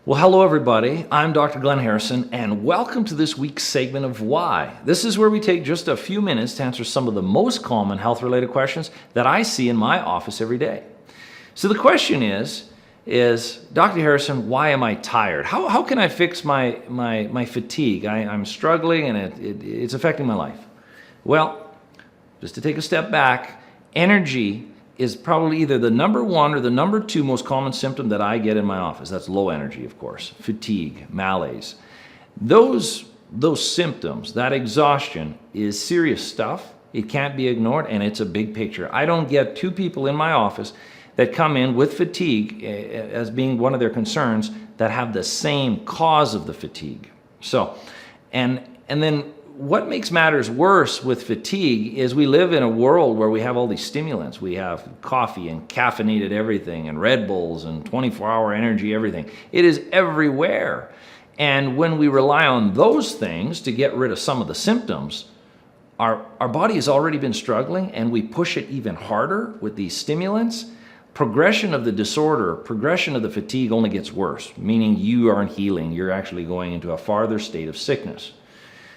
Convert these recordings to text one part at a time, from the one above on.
Well, hello everybody. I'm Dr. Glenn Harrison, and welcome to this week's segment of Why. This is where we take just a few minutes to answer some of the most common health-related questions that I see in my office every day. So the question is Dr. Harrison, why am I tired? How can I fix my fatigue? I'm struggling and it's affecting my life. Well, just to take a step back, energy is probably either the number one or the number two most common symptom that I get in my office. That's low energy, of course, fatigue, malaise. Those symptoms, that exhaustion, is serious stuff. It can't be ignored, and it's a big picture. I don't get two people in my office that come in with fatigue as being one of their concerns that have the same cause of the fatigue. So, and then what makes matters worse with fatigue is we live in a world where we have all these stimulants. We have coffee and caffeinated everything and Red Bulls and 24-hour energy everything. It is everywhere. And when we rely on those things to get rid of some of the symptoms, our body has already been struggling and we push it even harder with these stimulants. Progression of the disorder, progression of the fatigue only gets worse, meaning you aren't healing. You're actually going into a farther state of sickness.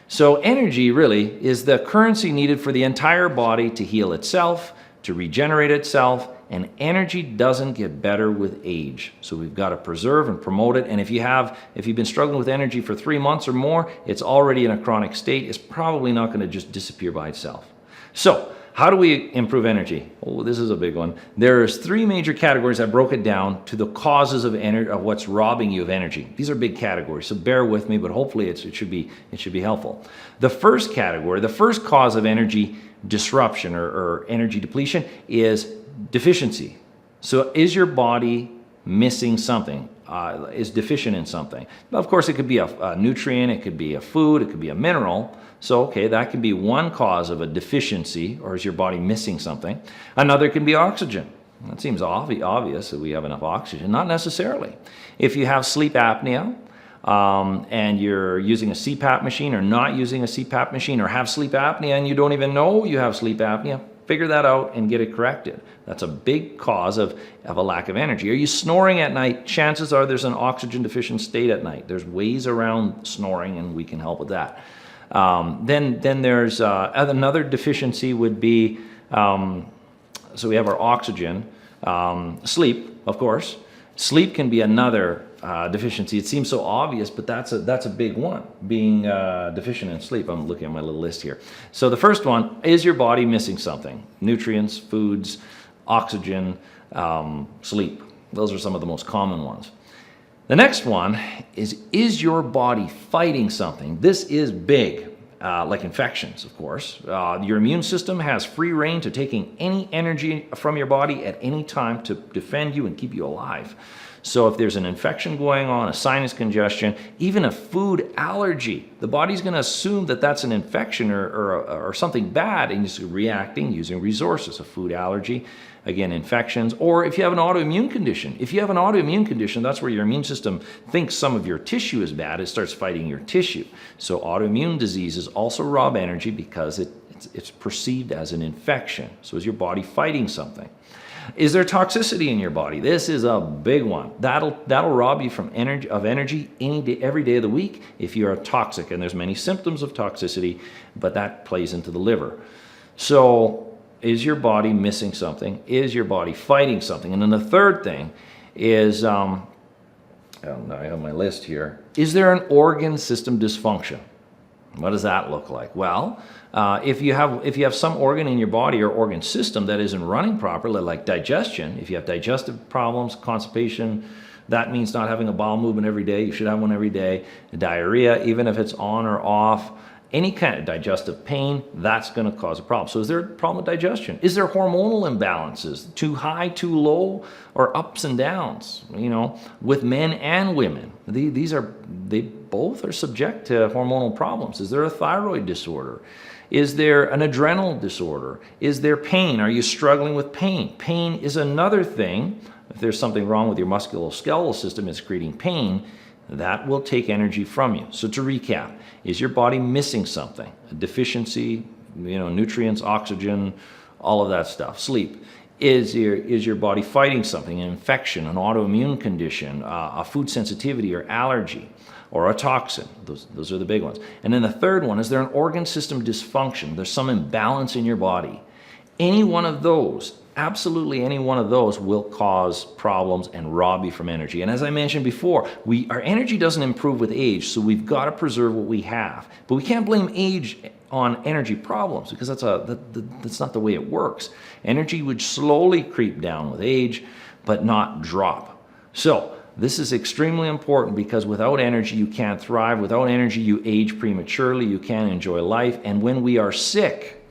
So energy really is the currency needed for the entire body to heal itself, to regenerate itself, and energy doesn't get better with age. So we've got to preserve and promote it. And if you've been struggling with energy for 3 months or more, it's already in a chronic state. It's probably not going to just disappear by itself. So how do we improve energy? Oh, this is a big one. There's 3 major categories. I broke it down to the causes of what's robbing you of energy. These are big categories, so bear with me, but hopefully it should be helpful. The first category, the first cause of energy disruption or energy depletion is deficiency. So is your body missing something? Is deficient in something? Now, of course, it could be a nutrient, it could be a food, it could be a mineral. So, okay, that can be one cause of a deficiency, or is your body missing something? Another can be oxygen. That seems obvious that we have enough oxygen. Not necessarily. If you have sleep apnea and you're using a CPAP machine or not using a CPAP machine, or have sleep apnea and you don't even know you have sleep apnea, figure that out and get it corrected. That's a big cause of a lack of energy. Are you snoring at night? Chances are there's an oxygen deficient state at night. There's ways around snoring and we can help with that. Then there's another deficiency would be, so we have our oxygen, sleep, of course. Sleep can be another deficiency. It seems so obvious, but that's a big one, being deficient in sleep. I'm looking at my little list here. So the first one, is your body missing something? Nutrients, foods, oxygen, sleep. Those are some of the most common ones. The next one is your body fighting something? This is big, like infections, of course. Your immune system has free rein to taking any energy from your body at any time to defend you and keep you alive. So if there's an infection going on, a sinus congestion, even a food allergy, the body's going to assume that that's an infection or something bad, and it's reacting using resources. A food allergy, again, infections, or if you have an autoimmune condition. If you have an autoimmune condition, that's where your immune system thinks some of your tissue is bad. It starts fighting your tissue. So autoimmune diseases also rob energy because it's perceived as an infection. So is your body fighting something? Is there toxicity in your body? This is a big one. That'll rob you from energy any day, every day of the week if you are toxic. And there's many symptoms of toxicity, but that plays into the liver. So is your body missing something? Is your body fighting something? And then the third thing is, I have my list here. Is there an organ system dysfunction? What does that look like? Well, if you have some organ in your body or organ system that isn't running properly, like digestion, if you have digestive problems, constipation, that means not having a bowel movement every day. You should have one every day. Diarrhea, even if it's on or off, any kind of digestive pain, that's going to cause a problem. So is there a problem with digestion? Is there hormonal imbalances, too high, too low, or ups and downs, with men and women? They both are subject to hormonal problems. Is there a thyroid disorder? Is there an adrenal disorder? Is there pain? Are you struggling with pain? Pain is another thing. If there's something wrong with your musculoskeletal system, it's creating pain. That will take energy from you. So to recap, is your body missing something? A deficiency, nutrients, oxygen, all of that stuff. Sleep. Is your body fighting something, an infection, an autoimmune condition, a food sensitivity or allergy, or a toxin? Those are the big ones. And then the third one, is there an organ system dysfunction? There's some imbalance in your body. Any one of those, absolutely any one of those, will cause problems and rob you from energy. And as I mentioned before, our energy doesn't improve with age, so we've got to preserve what we have. But we can't blame age on energy problems, because that's not the way it works. Energy would slowly creep down with age, but not drop. So this is extremely important, because without energy you can't thrive. Without energy you age prematurely, you can't enjoy life, and when we are sick,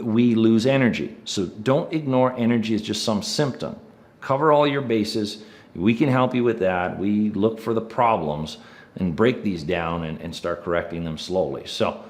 we lose energy. So don't ignore energy as just some symptom. Cover all your bases. We can help you with that. We look for the problems and break these down and start correcting them slowly. So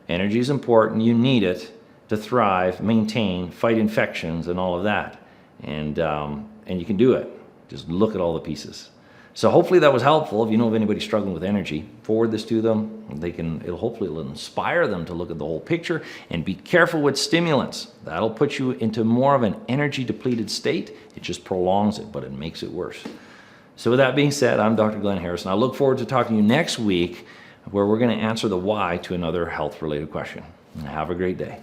energy is important. You need it to thrive, maintain, fight infections, and all of that. And you can do it. Just look at all the pieces. So hopefully that was helpful. If you know of anybody struggling with energy, forward this to them. Hopefully it'll inspire them to look at the whole picture, and be careful with stimulants. That'll put you into more of an energy depleted state. It just prolongs it, but it makes it worse. So with that being said, I'm Dr. Glenn Harrison. I look forward to talking to you next week, where we're going to answer the why to another health related question. Have a great day.